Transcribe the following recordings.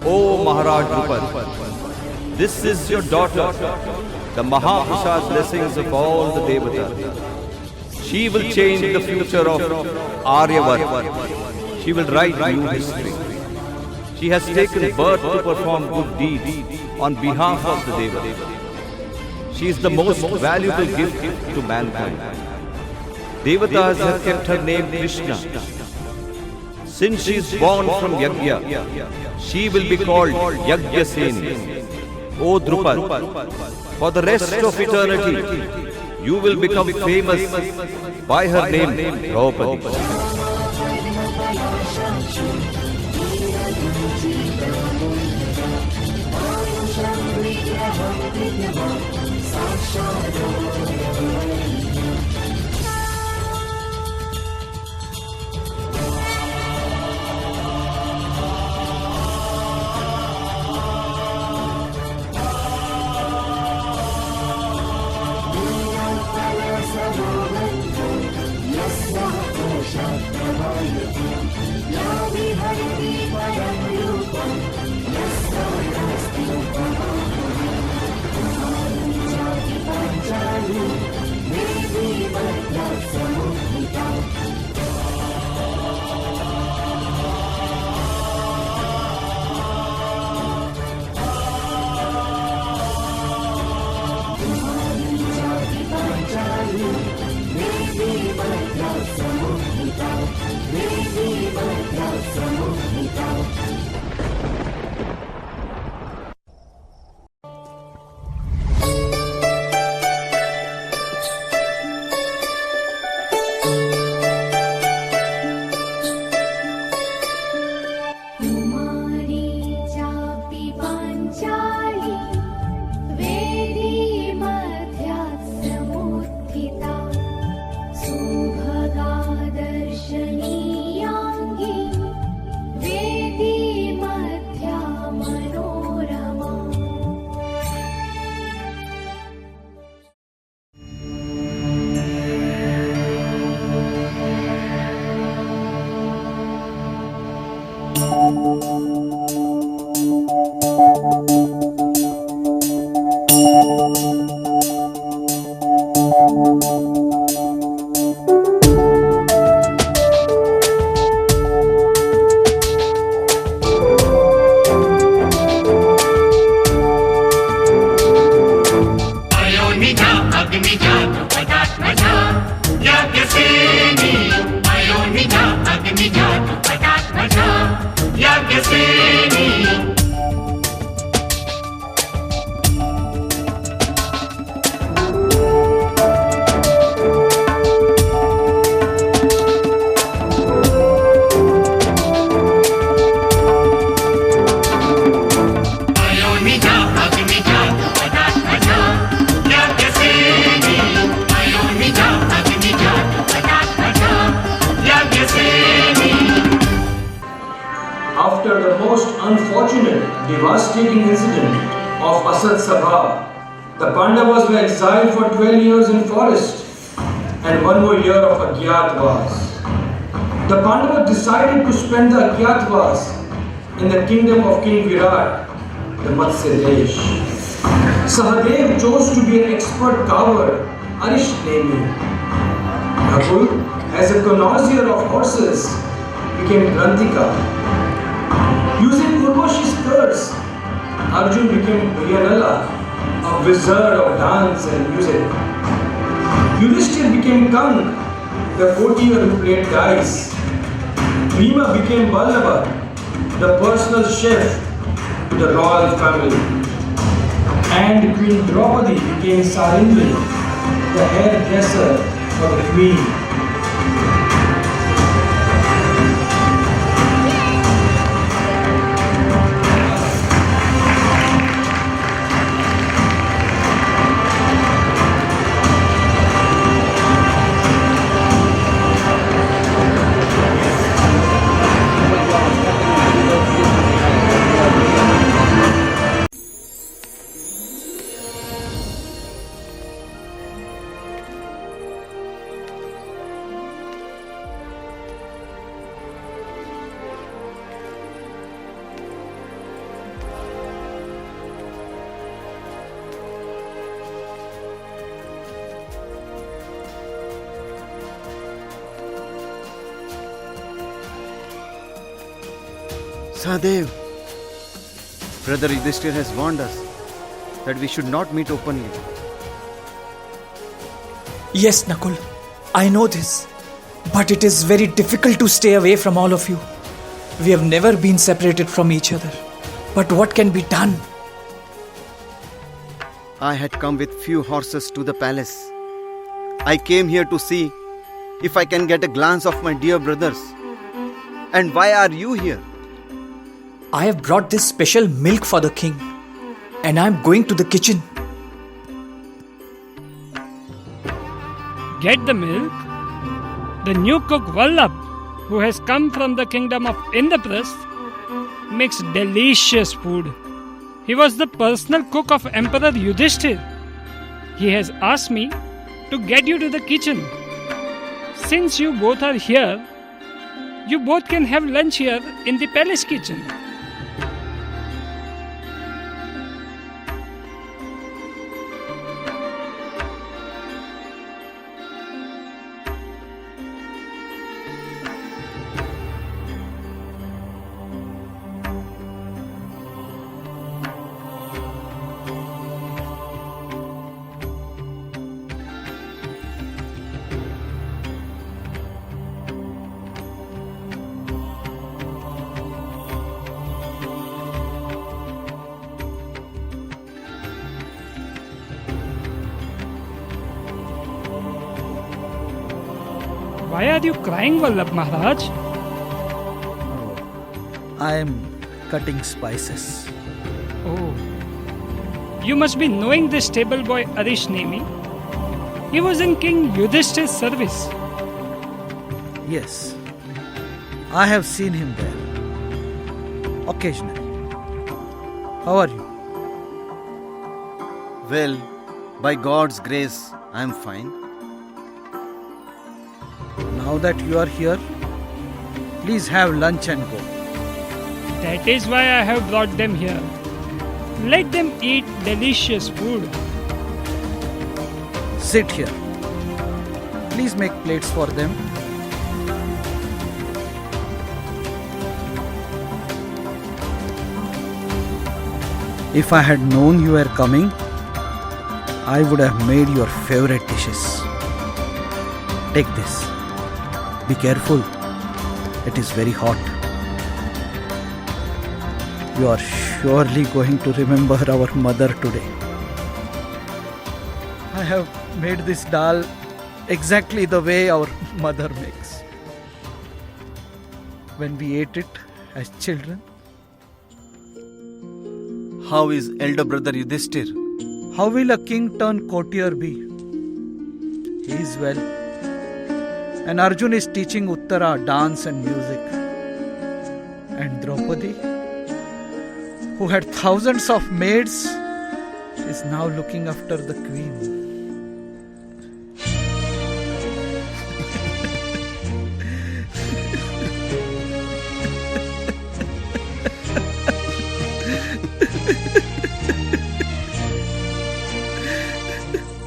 O Maharaj Drupada, this is your daughter, the Mahaprasad blessings of all the Devatas. She will change the future of Aryavarta. She will write new history. She has taken birth to perform good deeds on behalf of the Devatas. She is the most valuable gift to mankind. Devatas have kept her name Krishna. Since she is born from Yajna, she will be called Yajnaseni. O Drupad, for the rest of eternity, you will become famous by her name, Draupadi. After the most unfortunate, devastating incident of Asat Sabha, the Pandavas were exiled for 12 years in forest and 1 more year of Agyatvas. The Pandavas decided to spend the Agyatvas in the kingdom of King Virat, the Matsya Desh. Sahadev chose to be an expert coward, Arishtnemi. Nakul, as a connoisseur of horses, became Granthika. Using Urvashi's curse, Arjun became Priyanala, a wizard of dance and music. Yudhishthir became Kang, the courtier who played dice. Bhima became Vallabha, the personal chef to the royal family. And Queen Draupadi became Sarindri, the hairdresser for the queen. Sahadev, Brother Yudhishthir has warned us that we should not meet openly. Yes, Nakul, I know this. But it is very difficult to stay away from all of you. We have never been separated from each other. But what can be done? I had come with few horses to the palace. I came here to see if I can get a glance of my dear brothers. And why are you here? I have brought this special milk for the king. And I am going to the kitchen. Get the milk? The new cook Vallabh, who has come from the kingdom of Indraprasth, makes delicious food. He was the personal cook of Emperor Yudhishthir. He has asked me to get you to the kitchen. Since you both are here, you both can have lunch here in the palace kitchen. Why are you crying, Vallabh Maharaj? I am cutting spices. Oh, you must be knowing this stable boy Arish Nemi. He was in King Yudhishthir's service. Yes, I have seen him there. Occasionally. How are you? Well, by God's grace, I am fine. Now that you are here, please have lunch and go. That is why I have brought them here. Let them eat delicious food. Sit here. Please make plates for them. If I had known you were coming, I would have made your favorite dishes. Take this. Be careful. It is very hot. You are surely going to remember our mother today. I have made this dal exactly the way our mother makes. When we ate it as children. How is elder brother Yudhishthir? How will a king turn courtier be? He is well. And Arjun is teaching Uttara dance and music. And Draupadi, who had thousands of maids, is now looking after the queen.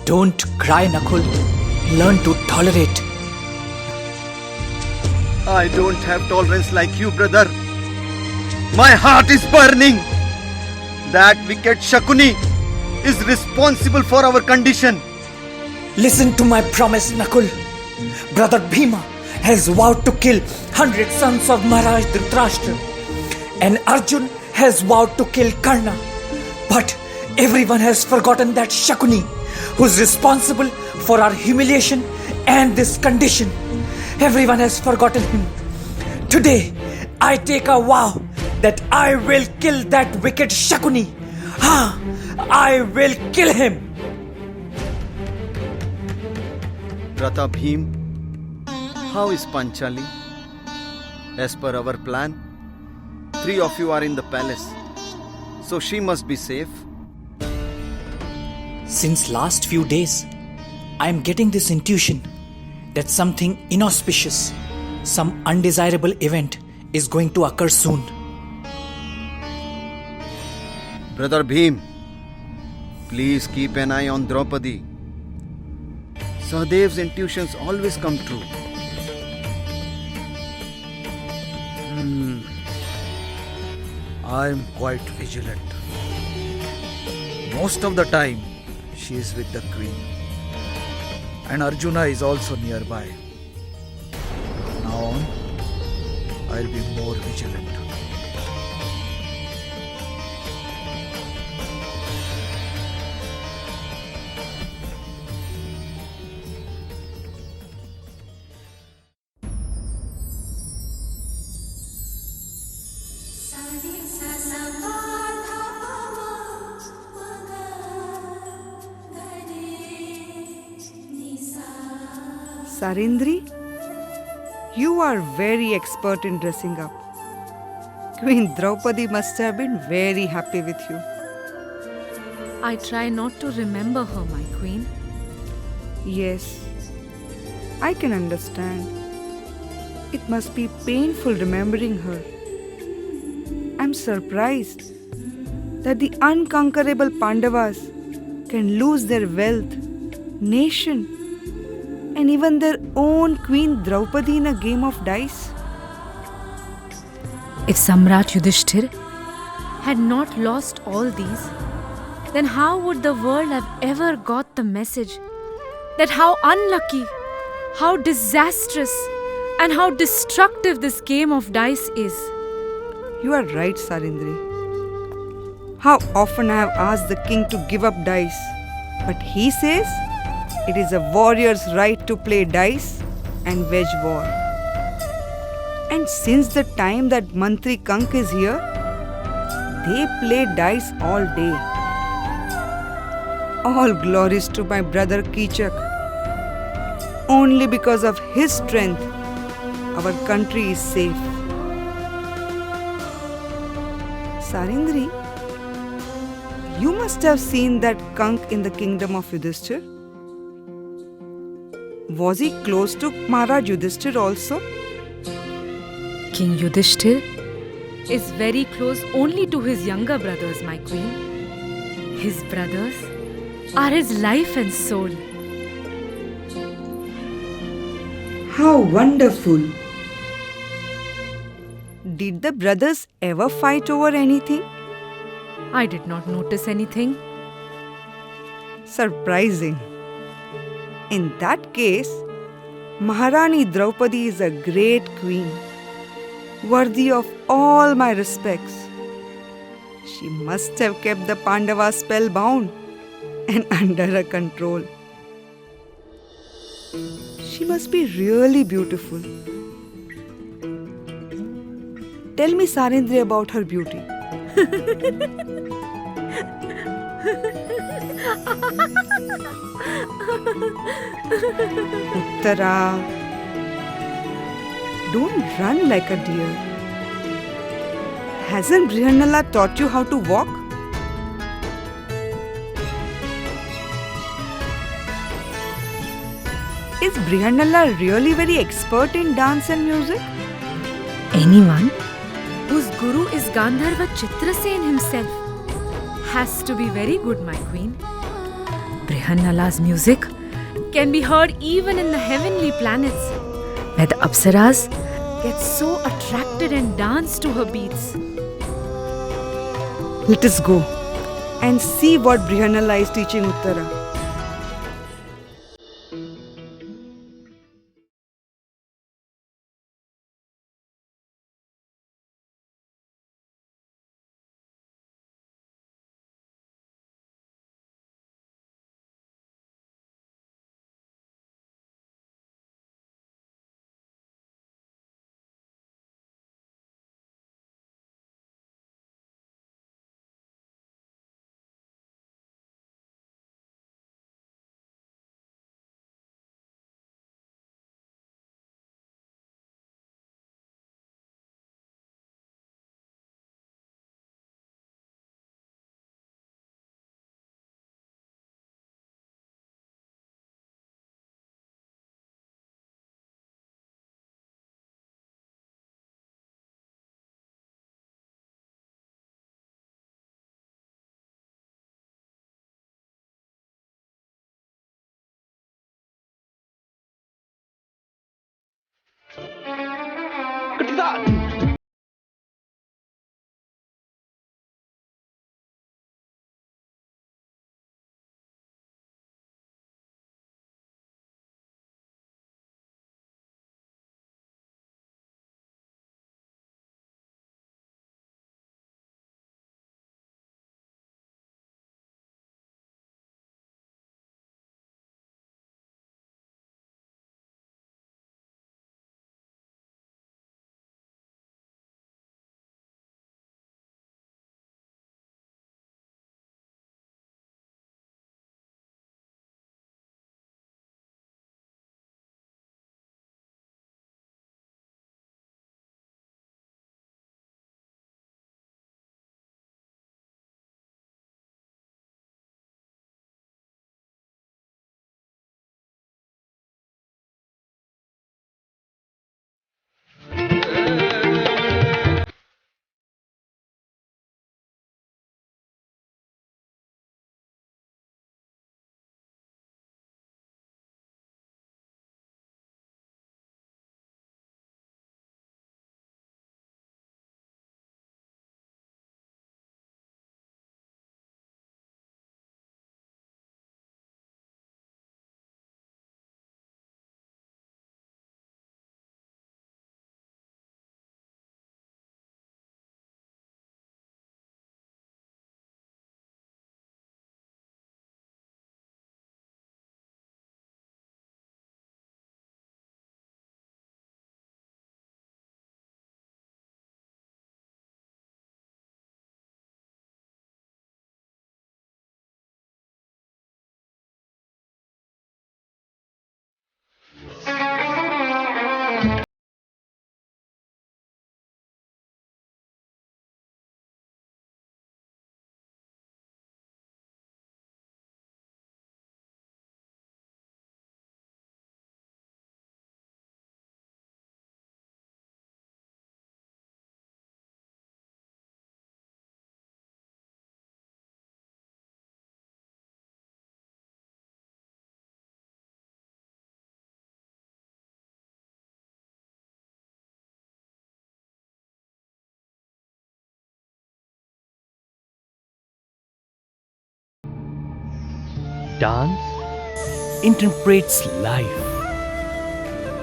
Don't cry, Nakul. Learn to tolerate. I don't have tolerance like you, brother. My heart is burning. That wicked Shakuni is responsible for our condition. Listen to my promise, Nakul. Brother Bhima has vowed to kill 100 sons of Maharaj Dhritarashtra. And Arjun has vowed to kill Karna. But everyone has forgotten that Shakuni, who is responsible for our humiliation and this condition. Everyone has forgotten him. Today, I take a vow that I will kill that wicked Shakuni. I will kill him. Brother Bhim, how is Panchali? As per our plan, 3 of you are in the palace, so she must be safe. Since last few days, I am getting this intuition that something inauspicious, some undesirable event is going to occur soon. Brother Bhim, please keep an eye on Draupadi. Sahadev's intuitions always come true. I'm quite vigilant. Most of the time, she is with the queen. And Arjuna is also nearby. Now on, I'll be more vigilant. Sarindri, you are very expert in dressing up. Queen Draupadi must have been very happy with you. I try not to remember her, my queen. Yes, I can understand. It must be painful remembering her. I'm surprised that the unconquerable Pandavas can lose their wealth, nation, and even their own Queen Draupadi in a game of dice. If Samrat Yudhishthir had not lost all these, then how would the world have ever got the message that how unlucky, how disastrous, and how destructive this game of dice is? You are right, Sarindri. How often I have asked the king to give up dice, but he says it is a warrior's right to play dice and wage war. And since the time that Mantri Kank is here, they play dice all day. All glories to my brother Kichak. Only because of his strength, our country is safe. Sarindri, you must have seen that Kank in the kingdom of Yudhishthir. Was he close to Maharaj Yudhishthir also? King Yudhishthir is very close only to his younger brothers, my queen. His brothers are his life and soul. How wonderful! Did the brothers ever fight over anything? I did not notice anything. Surprising. In that case, Maharani Draupadi is a great queen, worthy of all my respects. She must have kept the Pandavas spellbound and under her control. She must be really beautiful. Tell me, Sarindri, about her beauty. Uttara, don't run like a deer. Hasn't Brihanala taught you how to walk? Is Brihanala really very expert in dance and music? Anyone whose guru is Gandharva Chitrasen himself has to be very good, my queen. Brihanala's music can be heard even in the heavenly planets, where the Apsaras get so attracted and dance to her beats. Let us go and see what Brihanala is teaching Uttara. Dance interprets life.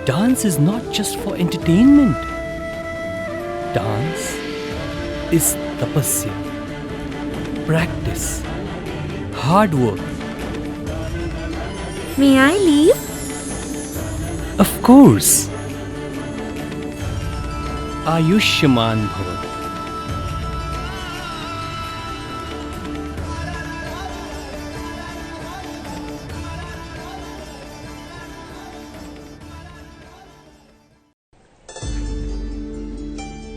Dance is not just for entertainment. Dance is tapasya, practice, hard work. May I leave? Of course. Ayushman Bhava.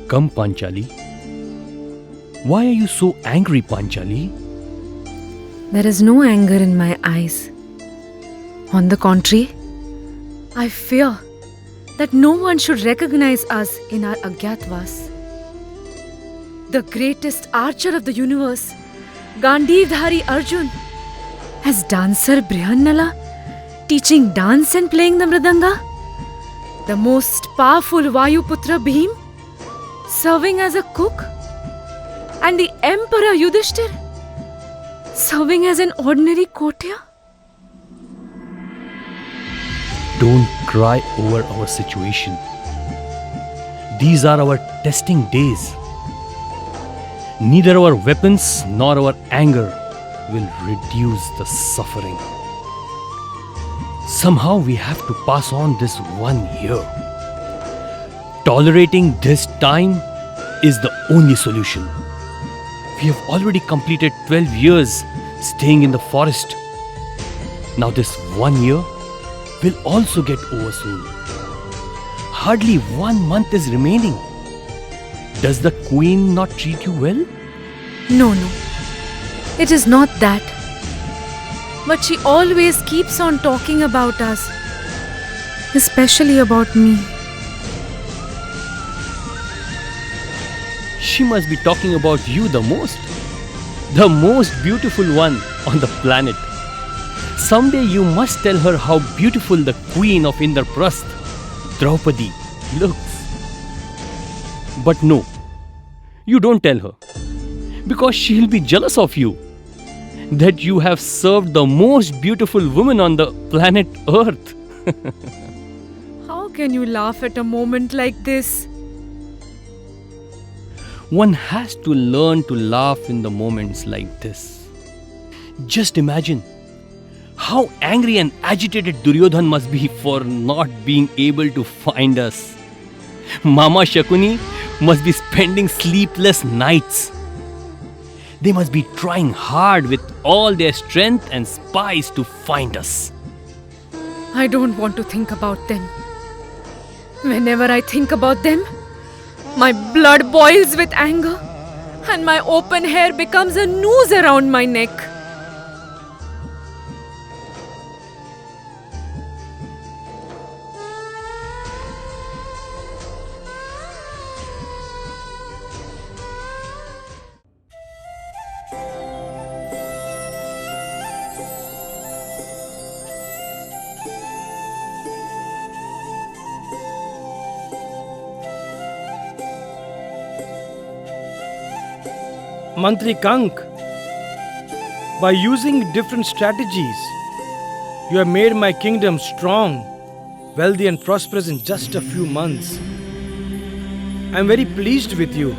Come, Panchali. Why are you so angry, Panchali? There is no anger in my eyes. On the contrary, I fear that no one should recognize us in our Agyatwas. The greatest archer of the universe, Gandhivdhari Arjun, as dancer Brihannala, teaching dance and playing the mridanga. The most powerful Vayuputra Bhim, serving as a cook. And the Emperor Yudhishthir, serving as an ordinary courtier. Don't cry over our situation. These are our testing days. Neither our weapons nor our anger will reduce the suffering. Somehow we have to pass on this 1 year. Tolerating this time is the only solution. We have already completed 12 years staying in the forest. Now this 1 year will also get over soon. Hardly 1 month is remaining. Does the queen not treat you well? No. It is not that. But she always keeps on talking about us. Especially about me. She must be talking about you the most. The most beautiful one on the planet. Someday you must tell her how beautiful the queen of Indraprasth, Draupadi, looks. But no, you don't tell her. Because she'll be jealous of you. That you have served the most beautiful woman on the planet Earth. How can you laugh at a moment like this? One has to learn to laugh in the moments like this. Just imagine how angry and agitated Duryodhan must be for not being able to find us. Mama Shakuni must be spending sleepless nights. They must be trying hard with all their strength and spice to find us. I don't want to think about them. Whenever I think about them, my blood boils with anger and my open hair becomes a noose around my neck. Mantri Kank, by using different strategies, you have made my kingdom strong, wealthy and prosperous in just a few months. I am very pleased with you.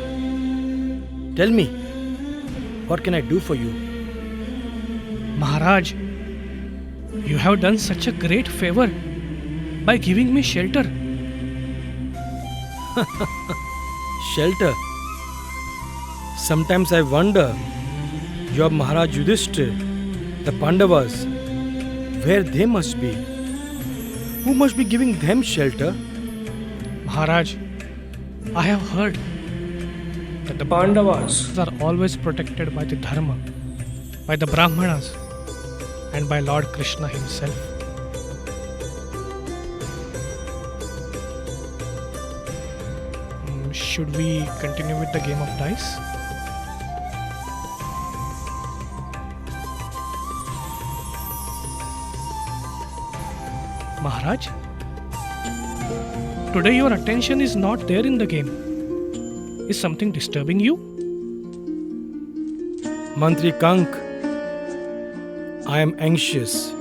Tell me, what can I do for you? Maharaj, you have done such a great favor by giving me shelter. Shelter? Sometimes I wonder, your Maharaj Yudhishthir, the Pandavas, where they must be. Who must be giving them shelter? Maharaj, I have heard that the Pandavas are always protected by the Dharma, by the Brahmanas, and by Lord Krishna himself. Should we continue with the game of dice? Maharaj, today your attention is not there in the game. Is something disturbing you? Mantri Kank, I am anxious.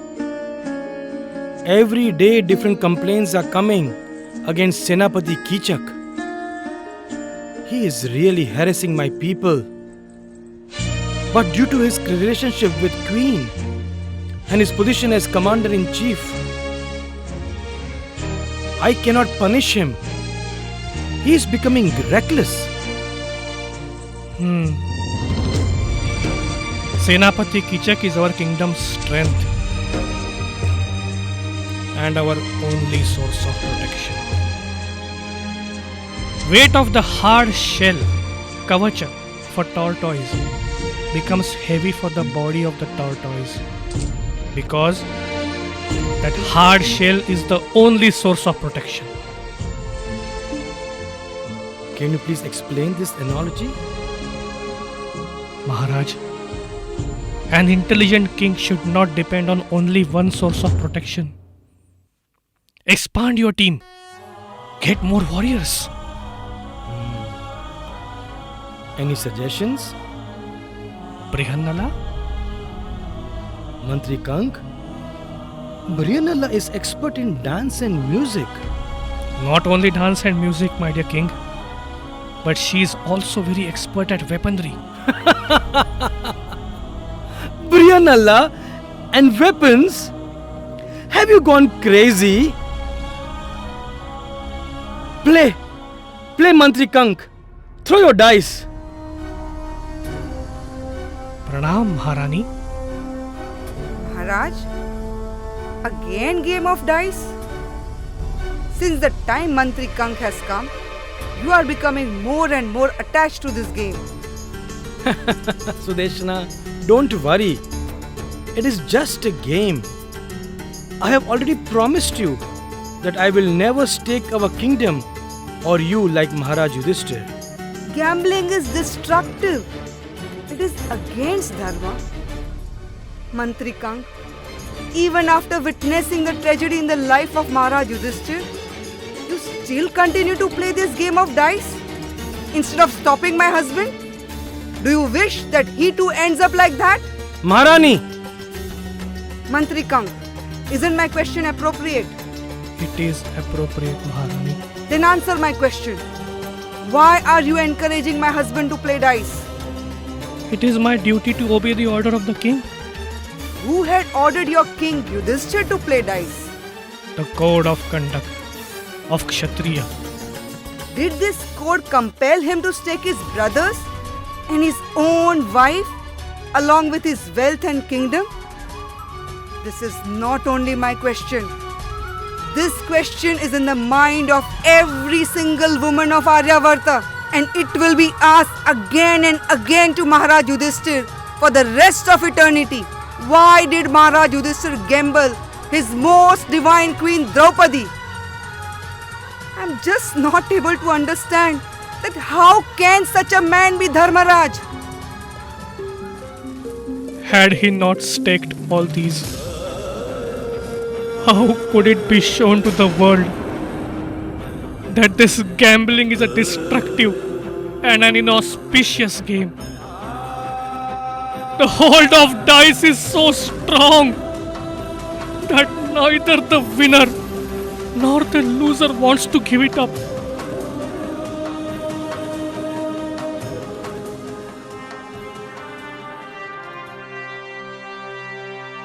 Every day different complaints are coming against Senapati Kichak. He is really harassing my people. But due to his relationship with Queen and his position as Commander-in-Chief, I cannot punish him. He is becoming reckless. Senapati Kichak is our kingdom's strength and our only source of protection. Weight of the hard shell, Kavacha, for tortoise becomes heavy for the body of the tortoise because that hard shell is the only source of protection. Can you please explain this analogy? Maharaj, an intelligent king should not depend on only one source of protection. Expand your team. Get more warriors. Any suggestions? Brihannala? Mantri Kank? Brihanala is expert in dance and music. Not only dance and music, my dear king, but she is also very expert at weaponry. Brihanala and weapons? Have you gone crazy? Play Mantri Kank. Throw your dice. Pranam, Maharani. Maharaj, again game of dice? Since the time Mantri Kank has come, you are becoming more and more attached to this game. Sudeshna, don't worry. It is just a game. I have already promised you that I will never stake our kingdom or you like Maharaj Yudhishthir. Gambling is destructive. It is against Dharma. Mantri Kank, even after witnessing the tragedy in the life of Maharaj Yudhishthir, you still continue to play this game of dice? Instead of stopping my husband? Do you wish that he too ends up like that? Maharani! Mantri Kank, isn't my question appropriate? It is appropriate, Maharani. Then answer my question. Why are you encouraging my husband to play dice? It is my duty to obey the order of the king. Who had ordered your king Yudhishthir to play dice? The code of conduct of Kshatriya. Did this code compel him to stake his brothers and his own wife along with his wealth and kingdom? This is not only my question. This question is in the mind of every single woman of Aryavarta, and it will be asked again and again to Maharaj Yudhishthir for the rest of eternity. Why did Maharaj Yudhishthir gamble his most divine queen Draupadi? I am just not able to understand that how can such a man be Dharmaraj? Had he not staked all these, how could it be shown to the world that this gambling is a destructive and an inauspicious game? The hold of dice is so strong that neither the winner nor the loser wants to give it up.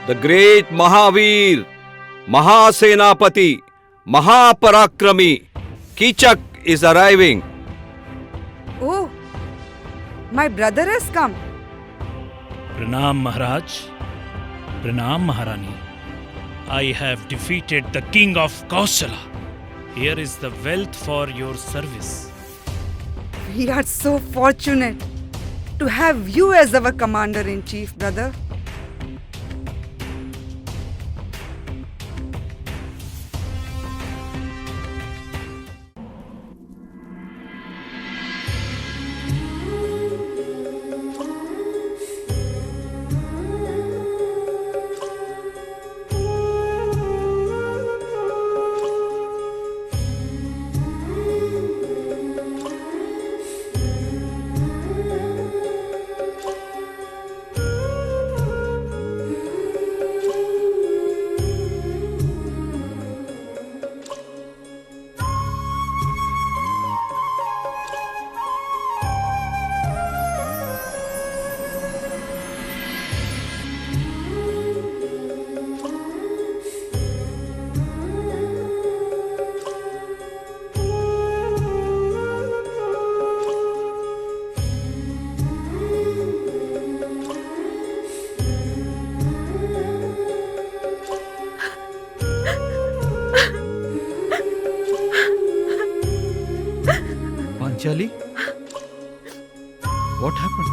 The great Mahavir, Mahasenapati, Mahaparakrami, Kichak is arriving. Oh, my brother has come. Pranam Maharaj, Pranam Maharani. I have defeated the king of Kausala. Here is the wealth for your service. We are so fortunate to have you as our commander-in-chief, brother. Panchali? What happened?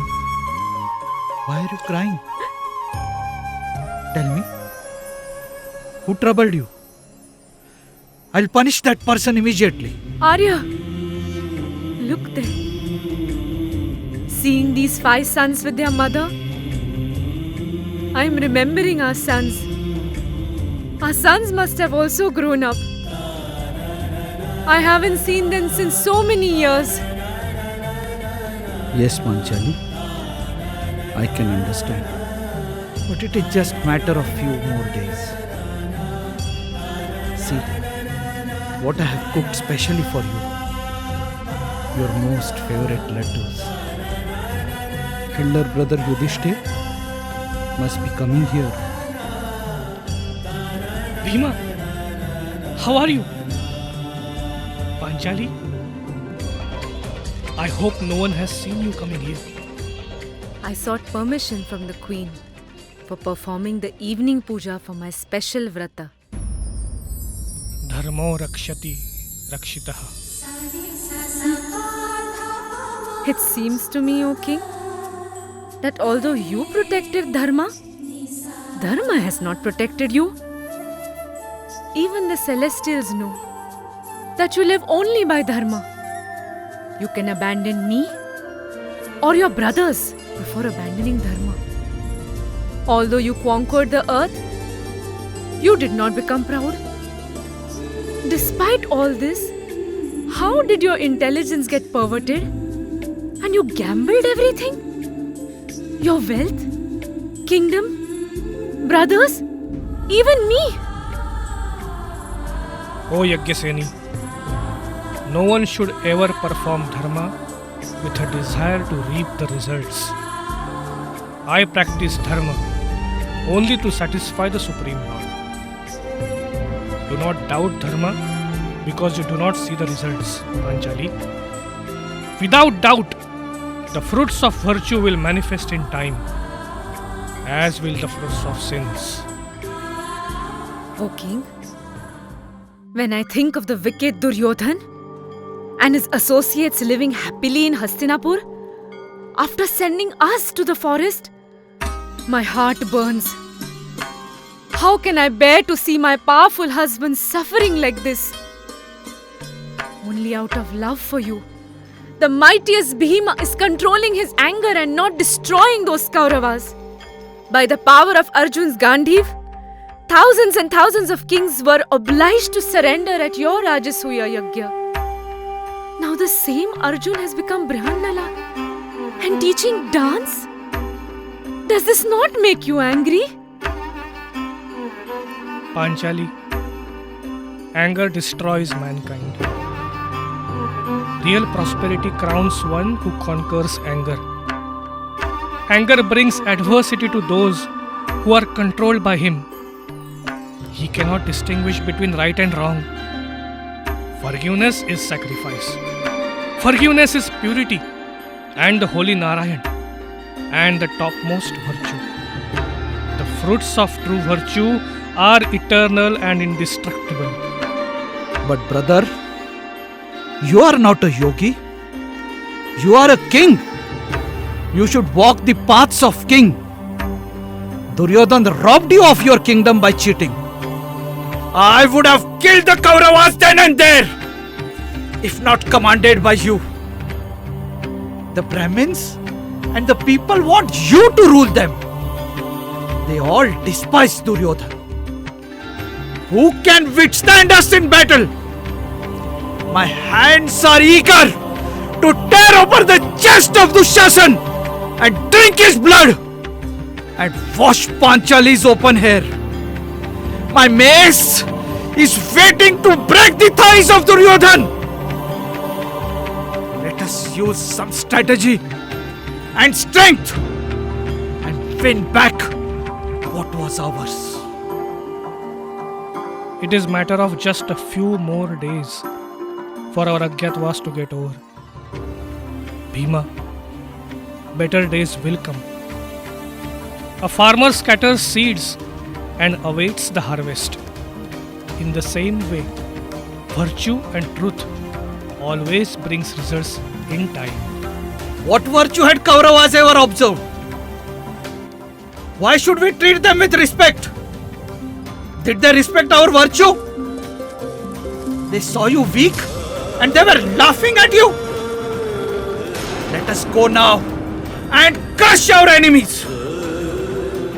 Why are you crying? Tell me. Who troubled you? I'll punish that person immediately. Arya, look there. Seeing these 5 sons with their mother, I'm remembering our sons. Our sons must have also grown up. I haven't seen them since so many years. Yes, Panchali. I can understand. But it is just matter of few more days. See, what I have cooked specially for you. Your most favorite laddus. Elder brother Yudhishthir must be coming here. Bhima, how are you? Panchali, I hope no one has seen you coming here. I sought permission from the queen for performing the evening puja for my special vrata. Dharmo rakshati rakshitaha. It seems to me, O king, that although you protected Dharma, Dharma has not protected you. Even the celestials know that you live only by Dharma. You can abandon me or your brothers before abandoning Dharma. Although you conquered the earth, you did not become proud. Despite all this, how did your intelligence get perverted? And you gambled everything? Your wealth, kingdom, brothers, even me. O Yagyaseni, no one should ever perform dharma with a desire to reap the results. I practice dharma only to satisfy the Supreme Lord. Do not doubt dharma because you do not see the results, Panchali. Without doubt, the fruits of virtue will manifest in time, as will the fruits of sins. O king, when I think of the wicked Duryodhan and his associates living happily in Hastinapur, after sending us to the forest, my heart burns. How can I bear to see my powerful husband suffering like this? Only out of love for you, the mightiest Bhima is controlling his anger and not destroying those Kauravas. By the power of Arjun's Gandhiv, thousands and thousands of kings were obliged to surrender at your Rajasuya Yagya. Now the same Arjun has become Brihannala and teaching dance? Does this not make you angry? Panchali, anger destroys mankind. Real prosperity crowns one who conquers anger. Anger brings adversity to those who are controlled by him. He cannot distinguish between right and wrong. Forgiveness is sacrifice. Forgiveness is purity and the holy Narayan and the topmost virtue. The fruits of true virtue are eternal and indestructible. But brother, you are not a yogi. You are a king. You should walk the paths of king. Duryodhan robbed you of your kingdom by cheating. I would have killed the Kauravas then and there, if not commanded by you. The Brahmins and the people want you to rule them. They all despise Duryodhan. Who can withstand us in battle? My hands are eager to tear open the chest of Dushasan and drink his blood and wash Panchali's open hair. My mace is waiting to break the thighs of Duryodhan. Let us use some strategy and strength and win back what was ours. It is matter of just a few more days for our Agyatwas to get over. Bhima, better days will come. A farmer scatters seeds and awaits the harvest. In the same way, virtue and truth always brings results in time. What virtue had Kauravas ever observed? Why should we treat them with respect? Did they respect our virtue? They saw you weak and they were laughing at you. Let us go now and crush our enemies.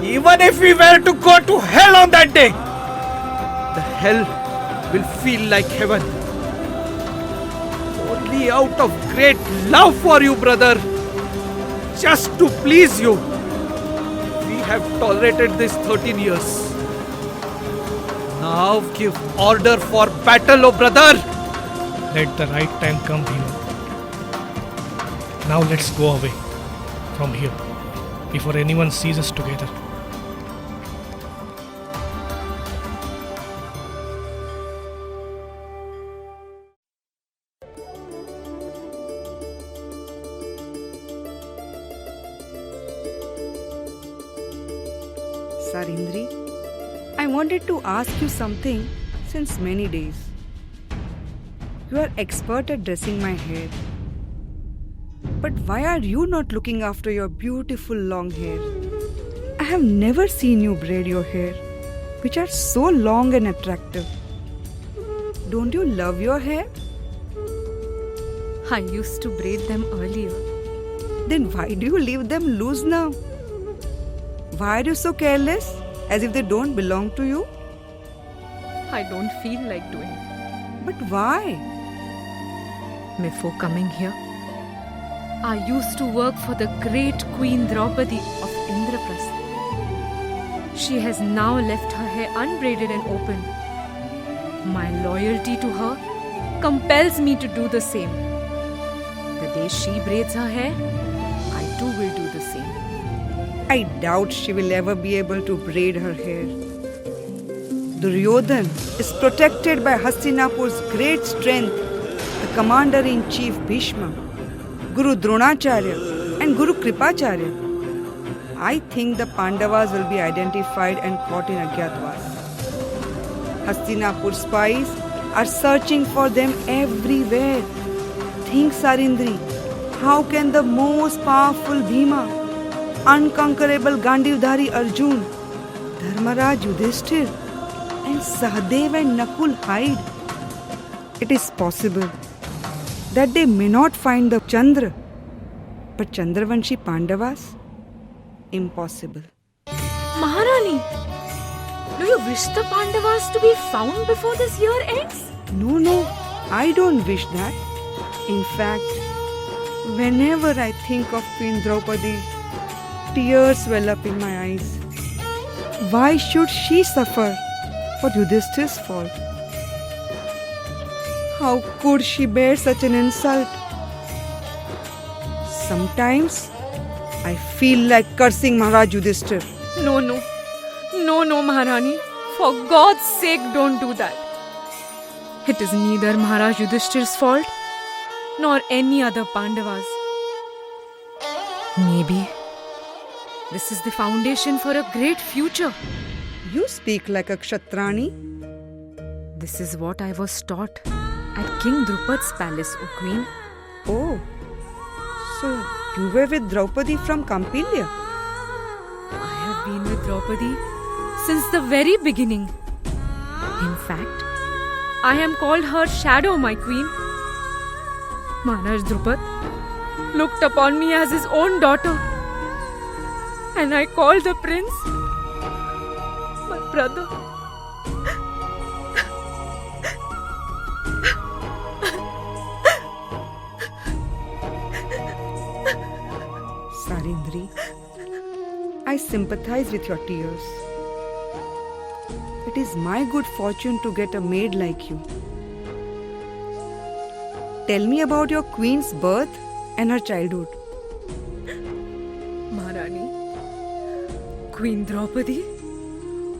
Even if we were to go to hell on that day, the hell will feel like heaven. Only out of great love for you, brother, just to please you, we have tolerated this 13 years. Now give order for battle, O brother. Let the right time come, Bhima. Now let's go away from here before anyone sees us together. Sarindri, I wanted to ask you something since many days. You are expert at dressing my hair. But why are you not looking after your beautiful long hair? I have never seen you braid your hair, which are so long and attractive. Don't you love your hair? I used to braid them earlier. Then why do you leave them loose now? Why are you so careless, as if they don't belong to you? I don't feel like doing it. But why? Before coming here, I used to work for the great Queen Draupadi of Indraprastha. She has now left her hair unbraided and open. My loyalty to her compels me to do the same. The day she braids her hair, I too will do the same. I doubt she will ever be able to braid her hair. Duryodhan is protected by Hastinapur's great strength, the Commander-in-Chief Bhishma, Guru Dronacharya and Guru Kripacharya. I think the Pandavas will be identified and caught in Agyatwas. Hastinapur spies are searching for them everywhere. Think, Sarindri, how can the most powerful Bhima, unconquerable Gandhivdhari Arjun, Dharmaraj Yudhishthir and Sahadev and Nakul hide? It is possible that they may not find the Chandra, but Chandravanshi Pandavas? Impossible. Maharani, do you wish the Pandavas to be found before this year ends? No, I don't wish that. In fact, whenever I think of Queen Draupadi, tears well up in my eyes. Why should she suffer for Yudhishthir's fault? How could she bear such an insult? Sometimes I feel like cursing Maharaj Yudhishthir. No, Maharani. For God's sake, don't do that. It is neither Maharaj Yudhishthir's fault nor any other Pandavas. Maybe this is the foundation for a great future. You speak like a Kshatrani. This is what I was taught at King Drupad's palace, O Queen. Oh, so you were with Draupadi from Kampilya? I have been with Draupadi since the very beginning. In fact, I am called her shadow, my queen. Maharaj Drupad looked upon me as his own daughter, and I called the prince my brother. Sarindri, I sympathize with your tears. It is my good fortune to get a maid like you. Tell me about your queen's birth and her childhood. Maharani, Queen Draupadi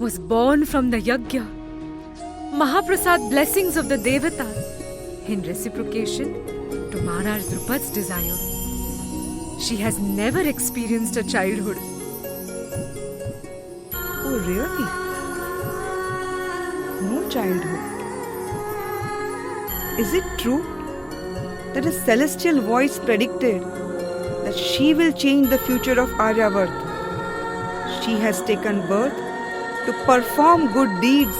was born from the Yajna, Mahaprasad blessings of the Devatas, in reciprocation to Maharaj Drupad's desire. She has never experienced a childhood. Oh, really? No childhood. Is it true? that a celestial voice predicted that she will change the future of Aryavart. She has taken birth to perform good deeds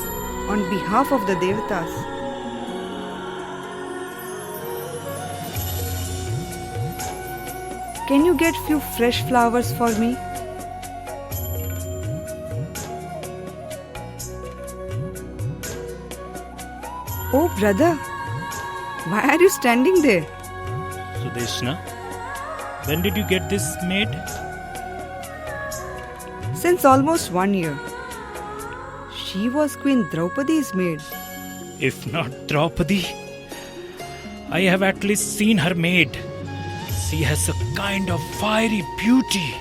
on behalf of the Devatas. Can you get few fresh flowers for me? Oh brother, why are you standing there? Sudeshna, when did you get this made? Since almost 1 year. She was Queen Draupadi's maid. If not Draupadi, I have at least seen her maid. She has a kind of fiery beauty.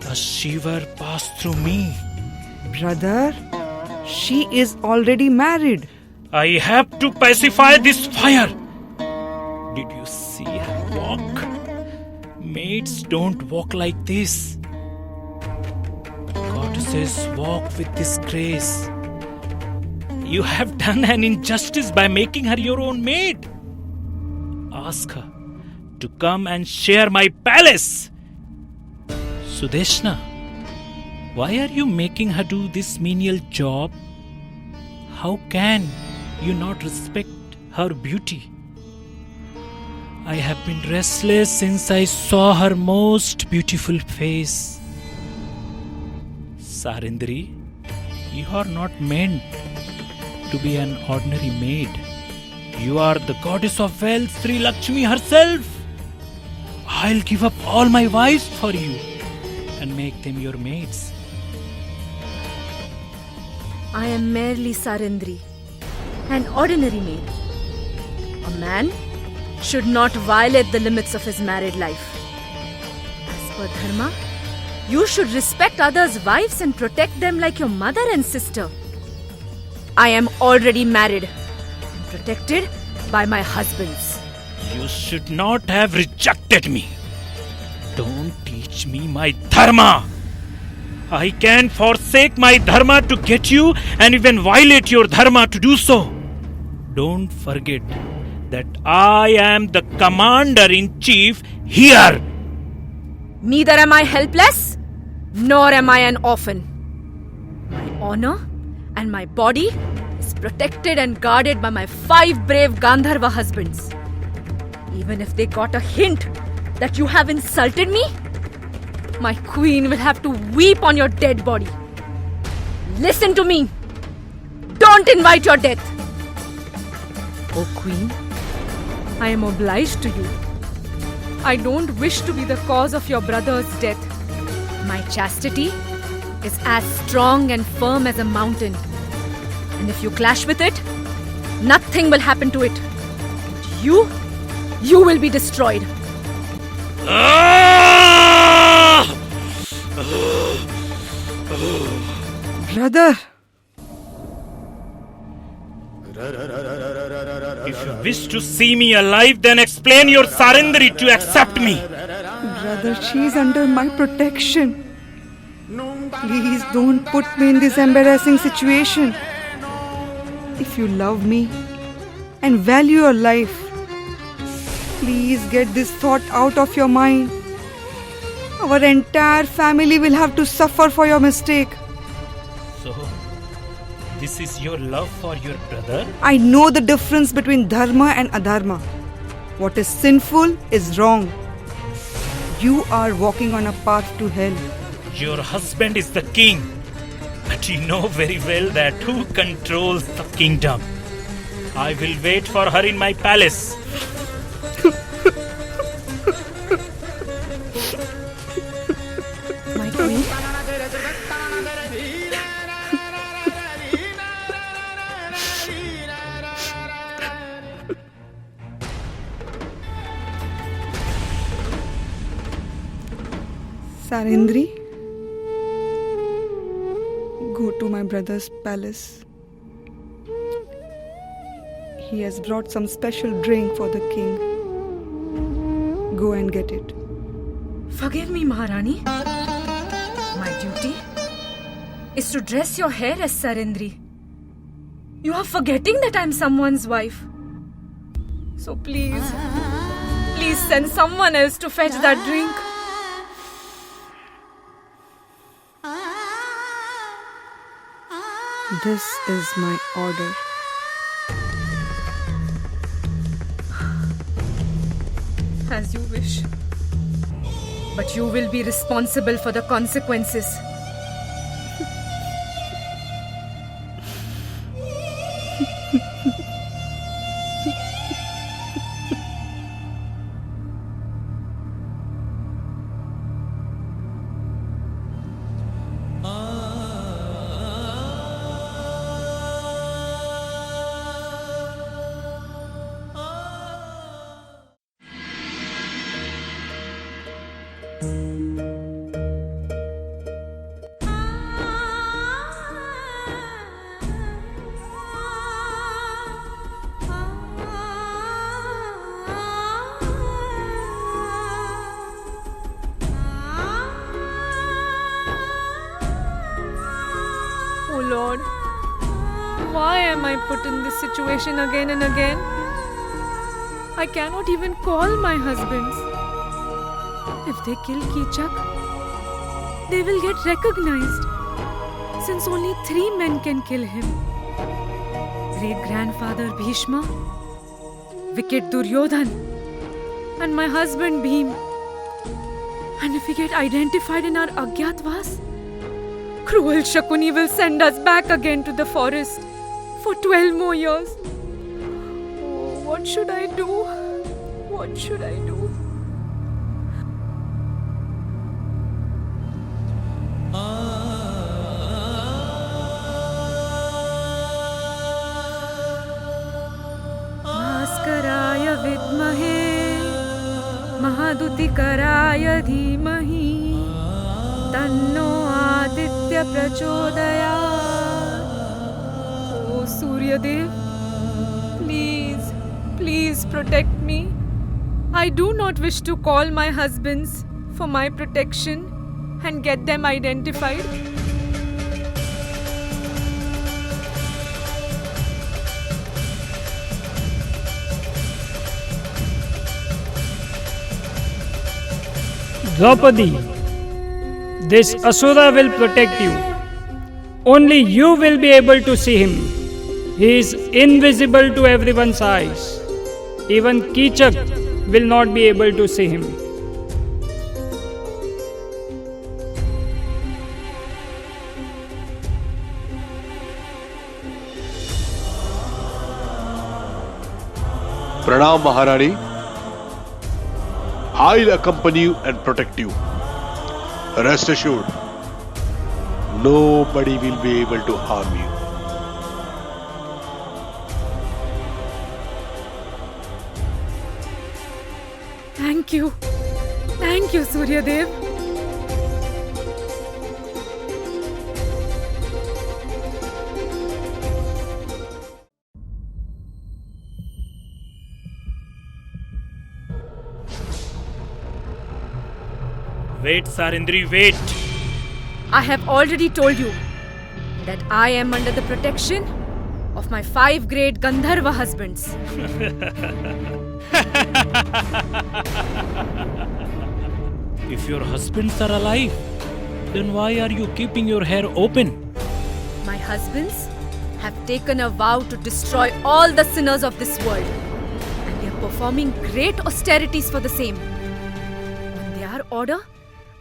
A shiver passed through me. Brother, she is already married. I have to pacify this fire. Did you see her walk? Maids don't walk like this. Goddesses walk with this grace. You have done an injustice by making her your own maid. Ask her to come and share my palace. Sudeshna, why are you making her do this menial job? How can you not respect her beauty? I have been restless since I saw her most beautiful face. Sarindri, you are not meant to be an ordinary maid. You are the goddess of wealth, Sri Lakshmi herself. I'll give up all my wives for you and make them your maids. I am merely Sarindri, an ordinary maid. A man should not violate the limits of his married life. As per dharma, you should respect others' wives and protect them like your mother and sister. I am already married and protected by my husbands. You should not have rejected me. Don't teach me my dharma. I can forsake my dharma to get you and even violate your dharma to do so. Don't forget that I am the commander-in-chief here. Neither am I helpless, nor am I an orphan. My honor and my body is protected and guarded by my 5 brave Gandharva husbands. Even if they got a hint that you have insulted me, my queen will have to weep on your dead body. Listen to me. Don't invite your death. Oh queen, I am obliged to you. I don't wish to be the cause of your brother's death. My chastity is as strong and firm as a mountain. And if you clash with it, nothing will happen to it. And you will be destroyed. Brother! If you wish to see me alive, then explain your Sarindri to accept me. Brother, she is under my protection. Please don't put me in this embarrassing situation. If you love me and value your life, please get this thought out of your mind. Our entire family will have to suffer for your mistake. So, this is your love for your brother? I know the difference between dharma and adharma. What is sinful is wrong. You are walking on a path to hell. Your husband is the king. But you know very well that who controls the kingdom. I will wait for her in my palace. My queen? Sarindri, go to my brother's palace. He has brought some special drink for the king. Go and get it. Forgive me, Maharani. My duty is to dress your hair as Sarindri. You are forgetting that I am someone's wife. So please send someone else to fetch that drink. This is my order. As you wish. But you will be responsible for the consequences. Oh Lord, why am I put in this situation again and again? I cannot even call my husbands. If they kill Kichak, they will get recognized, since only 3 men can kill him. Great-grandfather Bhishma, wicked Duryodhan, and my husband Bhim. And if we get identified in our Agyatwas, cruel Shakuni will send us back again to the forest for 12 more years. Oh, what should I do? What should I do? Bhaskaraya vidmahe Mahadutikaraaya dhimahi Tanno Aditya prachodayat. Oh Surya Dev, please protect me. I do not wish to call my husbands for my protection and get them identified. Draupadi, this Asura will protect you. Only you will be able to see him. He is invisible to everyone's eyes. Even Kichak will not be able to see him. Pranam Maharani. I'll accompany you and protect you. Rest assured, nobody will be able to harm you. Thank you, Surya Dev. Wait, Sarindri, wait. I have already told you that I am under the protection of my 5 great Gandharva husbands. If your husbands are alive, then why are you keeping your hair open? My husbands have taken a vow to destroy all the sinners of this world, and they are performing great austerities for the same. On their order,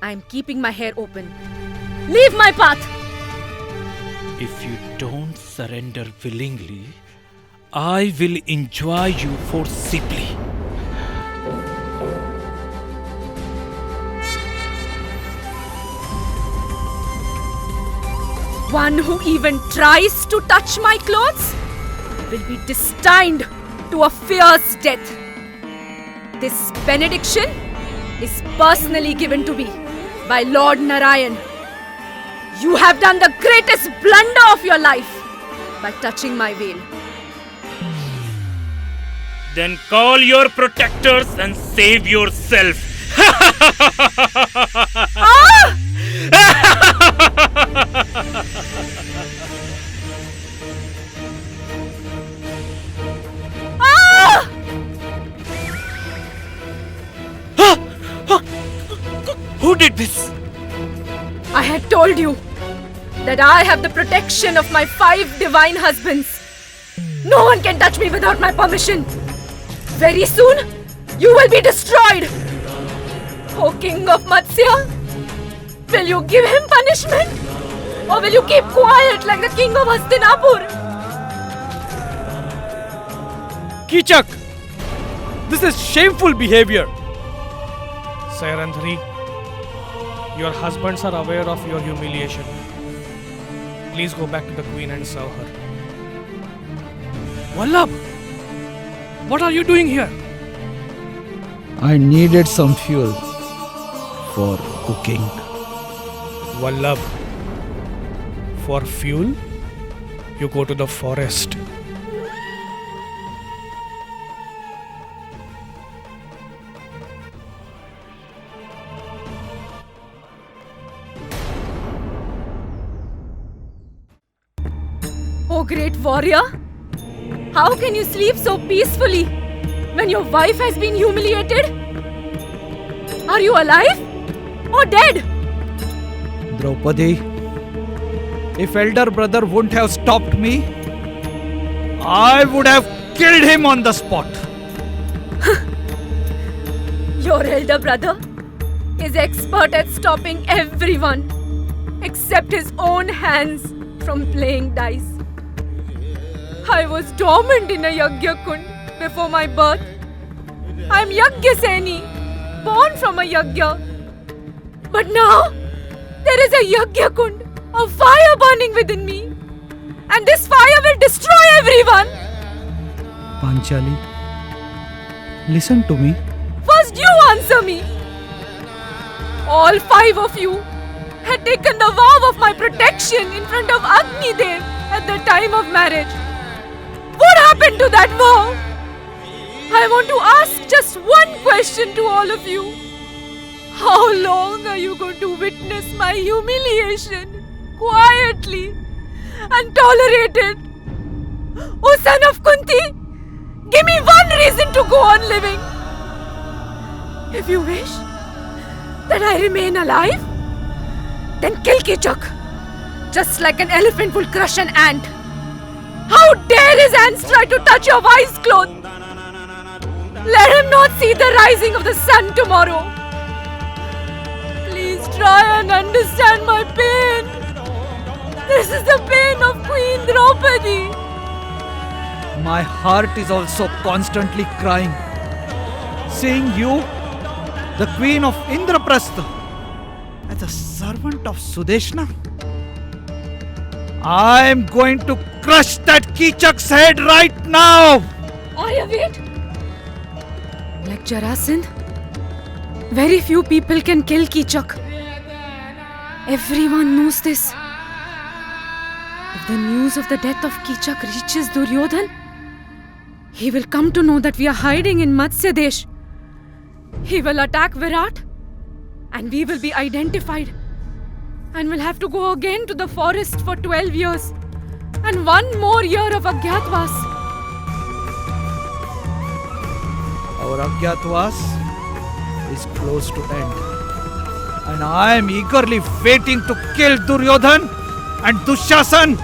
I am keeping my hair open. Leave my path! If you don't surrender willingly, I will enjoy you forcibly. One who even tries to touch my clothes will be destined to a fierce death. This benediction is personally given to me by Lord Narayan. You have done the greatest blunder of your life by touching my veil. Then call your protectors and save yourself. Ah! Ah! did this? I had told you that I have the protection of my 5 divine husbands. No one can touch me without my permission. Very soon, you will be destroyed. O King of Matsya, will you give him punishment? Or will you keep quiet like the King of Hastinapur? Kichak! This is shameful behavior. Sairandhari, your husbands are aware of your humiliation. Please go back to the queen and serve her. Vallabh! What are you doing here? I needed some fuel for cooking. Vallabh, for fuel, you go to the forest. Oh great warrior, how can you sleep so peacefully when your wife has been humiliated? Are you alive or dead? Draupadi, if elder brother wouldn't have stopped me, I would have killed him on the spot. Your elder brother is expert at stopping everyone except his own hands from playing dice. I was dormant in a Yagya Kund before my birth. I am Yagyaseni, born from a Yagya. But now, there is a Yagya Kund, a fire burning within me. And this fire will destroy everyone. Panchali, listen to me. First you answer me. All 5 of you had taken the vow of my protection in front of Agni Dev at the time of marriage. What happened to that vow? I want to ask just one question to all of you. How long are you going to witness my humiliation quietly and tolerate it? O son of Kunti, give me one reason to go on living. If you wish that I remain alive, then kill Kichak, just like an elephant will crush an ant. How dare his hands try to touch your wife's cloth? Let him not see the rising of the sun tomorrow. Please try and understand my pain. This is the pain of Queen Draupadi. My heart is also constantly crying, seeing you, the queen of Indraprastha, as a servant of Sudeshna. I am going to crush that Kichak's head right now! Ayavid! Like Jarasindh, very few people can kill Kichak. Everyone knows this. If the news of the death of Kichak reaches Duryodhan, he will come to know that we are hiding in Matsya Desh. He will attack Virat and we will be identified. And we'll have to go again to the forest for 12 years. And 1 more year of Agyatwas. Our Agyatwas is close to end. And I am eagerly waiting to kill Duryodhan and Dushasan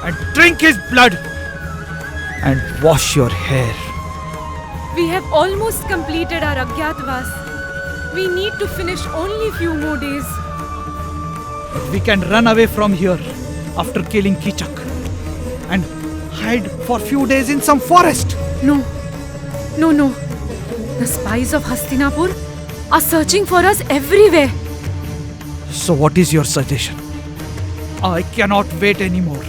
and drink his blood and wash your hair. We have almost completed our Agyatwas. We need to finish only few more days. But we can run away from here after killing Kichak and hide for few days in some forest. No. The spies of Hastinapur are searching for us everywhere. So what is your suggestion? I cannot wait anymore.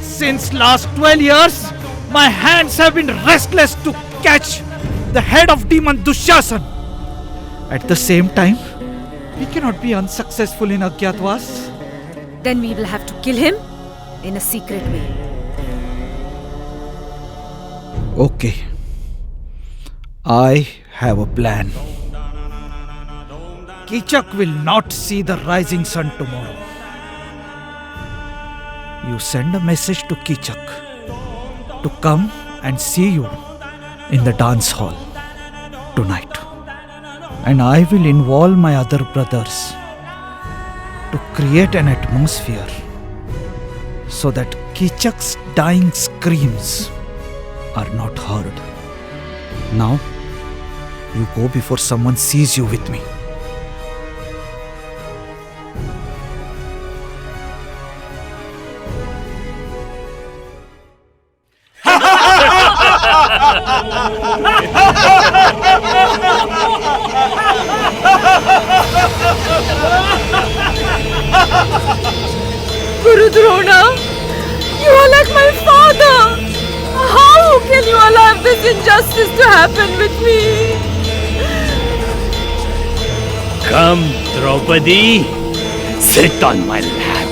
Since last 12 years, my hands have been restless to catch the head of demon Dushasan. At the same time, we cannot be unsuccessful in Agyatwas. Then we will have to kill him in a secret way. Okay. I have a plan. Kichak will not see the rising sun tomorrow. You send a message to Kichak to come and see you in the dance hall tonight. And I will involve my other brothers to create an atmosphere so that Kichak's dying screams are not heard. Now, you go before someone sees you with me. Guru Drona, you are like my father. How can you allow this injustice to happen with me? Come, Draupadi. Sit on my lap.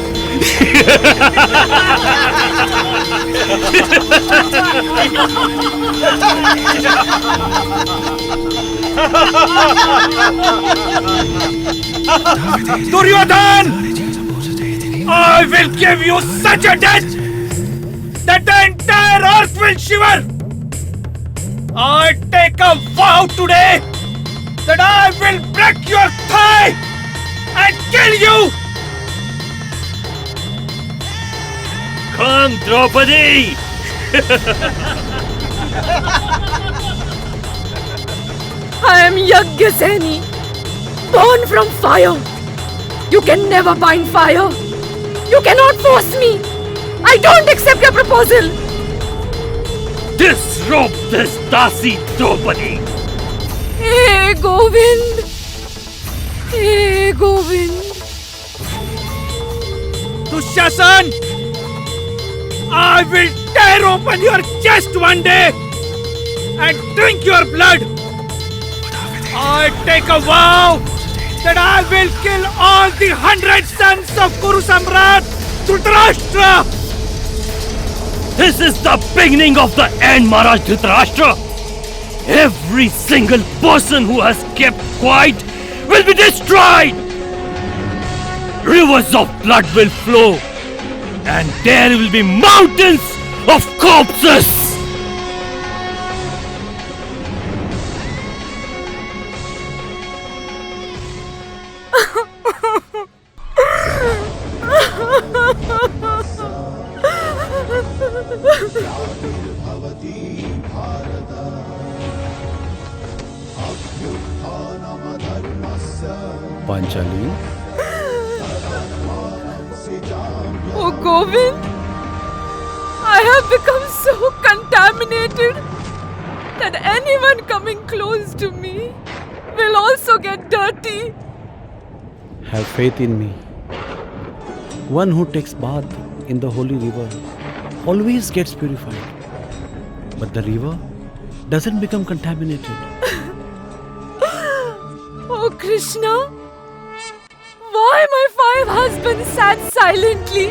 Duryodhan! I will give you such a death that the entire earth will shiver! I take a vow today that I will break your thigh and kill you! Come, Draupadi. I am Yajnaseni, born from fire. You can never bind fire. You cannot force me. I don't accept your proposal. Disrobe this Dasi, Draupadi. Hey, Govind. Hey, Govind. Dushasan! I will tear open your chest one day and drink your blood. I take a vow that I will kill all the 100 sons of Kuru Samrat Dhritarashtra. This is the beginning of the end, Maharaj Dhritarashtra. Every single person who has kept quiet will be destroyed. Rivers of blood will flow, and there will be mountains of corpses. Panchali. Oh, Govind, I have become so contaminated that anyone coming close to me will also get dirty. Have faith in me. One who takes bath in the holy river always gets purified. But the river doesn't become contaminated. Oh, Krishna, why my 5 husbands sat silently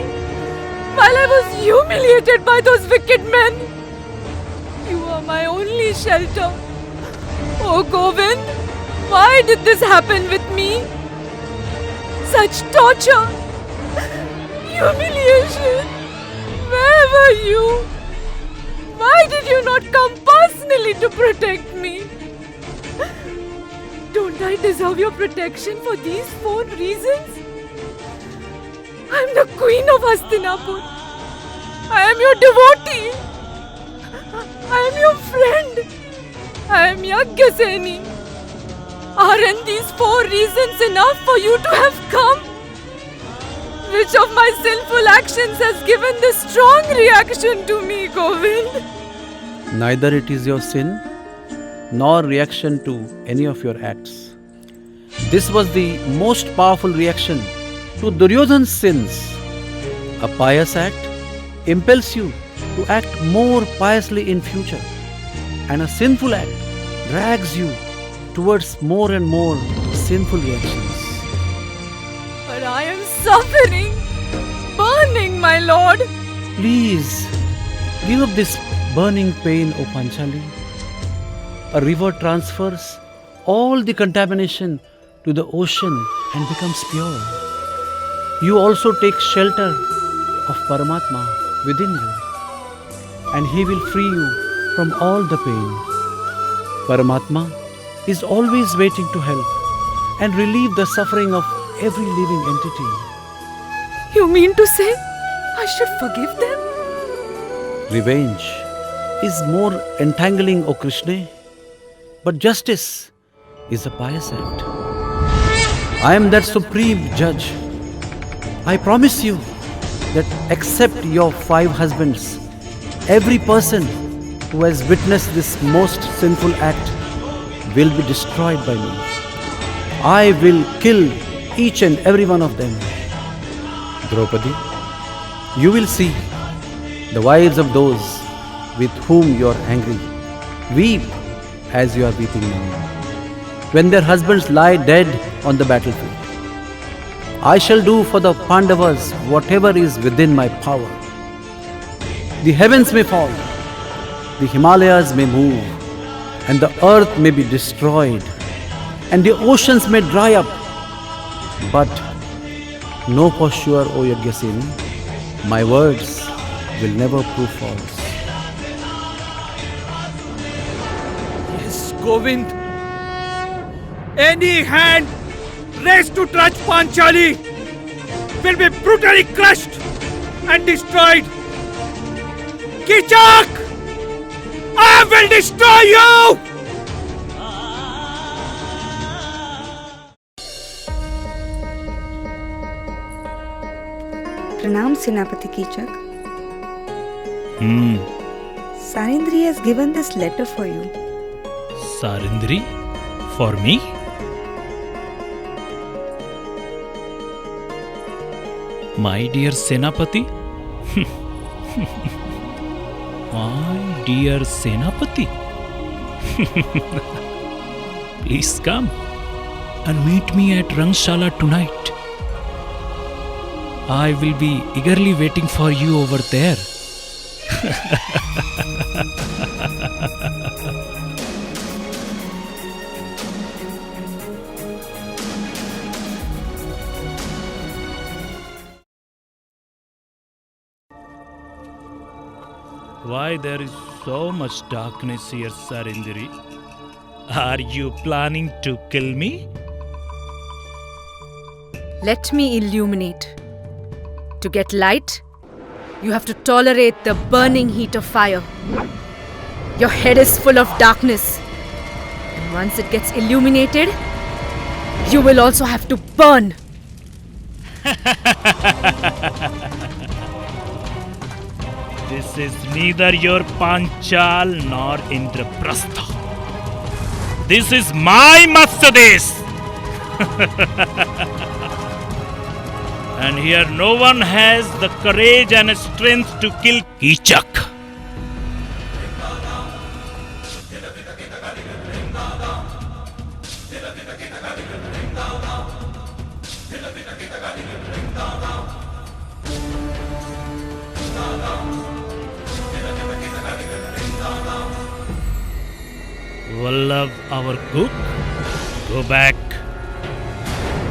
while I was humiliated by those wicked men? You are my only shelter. Oh, Govind, why did this happen with me? Such torture, humiliation. Where were you? Why did you not come personally to protect me? Don't I deserve your protection for these 4 reasons? I am the queen of Hastinapur. I am your devotee. I am your friend. I am Yajnaseni. Aren't these 4 reasons enough for you to have come? Which of my sinful actions has given this strong reaction to me, Govind? Neither it is your sin nor reaction to any of your acts. This was the most powerful reaction to Duryodhan's sins. A pious act impels you to act more piously in future, and a sinful act drags you towards more and more sinful reactions. But I am suffering, burning, my lord. Please, give up this burning pain, O Panchali. A river transfers all the contamination to the ocean and becomes pure. You also take shelter of Paramatma within you, and he will free you from all the pain. Paramatma is always waiting to help and relieve the suffering of every living entity. You mean to say I should forgive them? Revenge is more entangling, O Krishna, but justice is a pious act. I am that supreme judge. I promise you that except your 5 husbands, every person who has witnessed this most sinful act will be destroyed by me. I will kill each and every one of them. Draupadi, you will see the wives of those with whom you are angry weep as you are weeping now, when their husbands lie dead on the battlefield. I shall do for the Pandavas whatever is within my power. The heavens may fall, the Himalayas may move, and the earth may be destroyed, and the oceans may dry up. But know for sure, O Yagyaseni, my words will never prove false. Yes, Govind. Any hand raised to touch Panchali will be brutally crushed and destroyed. Kichak! I will destroy you! Pranam, Senapati Kichak. Hmm. Sarindri has given this letter for you. Sarindri? For me? My dear Senapati? My dear Senapati? Please come and meet me at Rangshala tonight. I will be eagerly waiting for you over there. Why there is so much darkness here, Sarindri? Are you planning to kill me? Let me illuminate. To get light, you have to tolerate the burning heat of fire. Your head is full of darkness. And once it gets illuminated, you will also have to burn. This is neither your Panchal nor Indraprastha. This is my Matsyadesh. And here no one has the courage and strength to kill Kichak. Vallabh, our cook, go back.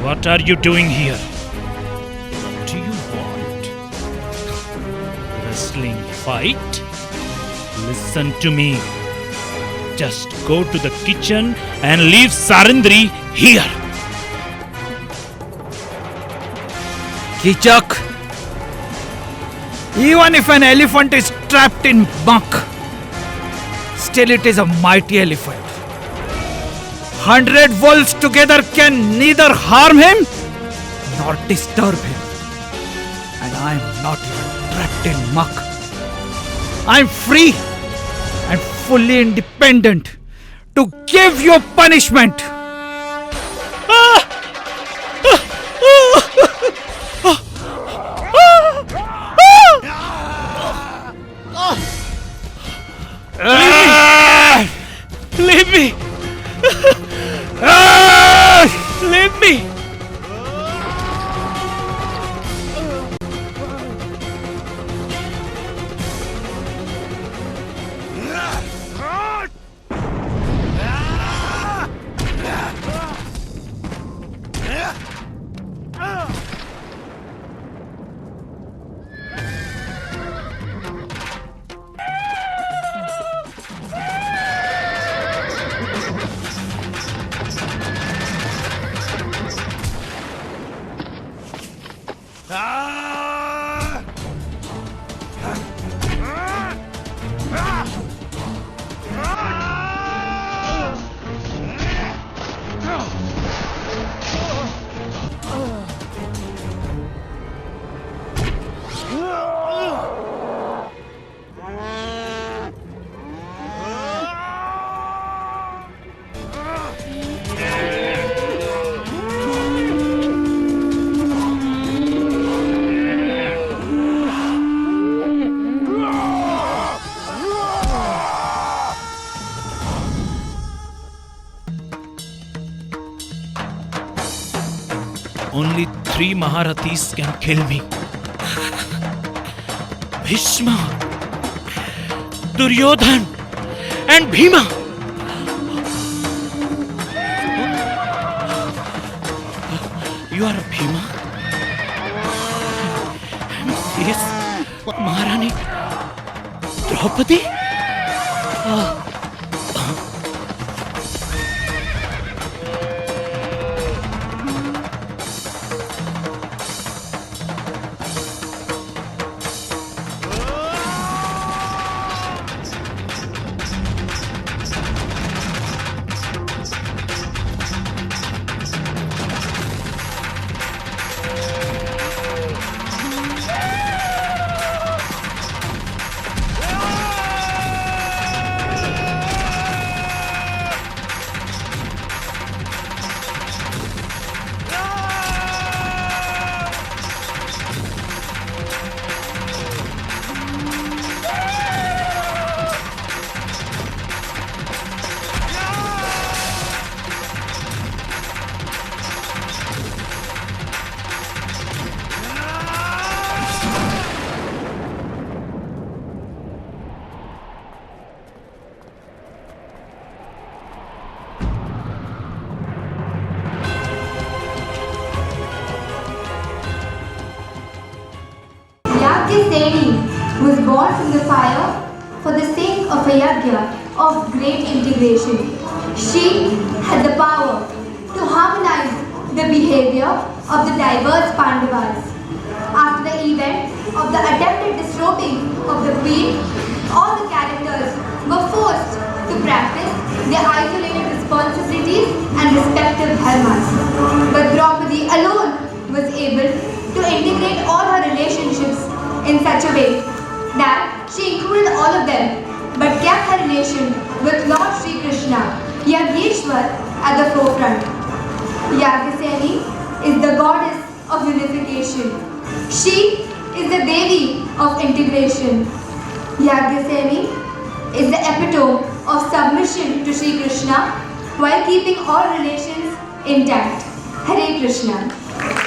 What are you doing here? What do you want? Wrestling fight? Listen to me. Just go to the kitchen and leave Sarindri here. Kichak! Even if an elephant is trapped in muck, still it is a mighty elephant. 100 wolves together can neither harm him nor disturb him. And I am not even trapped in muck. I am free and fully independent to give you punishment. Leave me! Leave me! only 3 Maharathis can kill me. Bhishma, Duryodhan and Bhima. You are Bhima? Yes, Maharani Draupadi? Yagyaseni was born from the fire for the sake of a yagya of great integration. She had the power to harmonize the behavior of the diverse Pandavas. After the event of the attempted disrobing of the queen, all the characters were forced to practice their isolated responsibilities and respective dharmas. But Draupadi alone was able to integrate all her relationships in such a way that she included all of them but kept her relation with Lord Sri Krishna, Yagyeshwar, at the forefront. Yagyaseni is the goddess of unification. She is the Devi of integration. Yagyaseni is the epitome of submission to Sri Krishna while keeping all relations intact. Hare Krishna.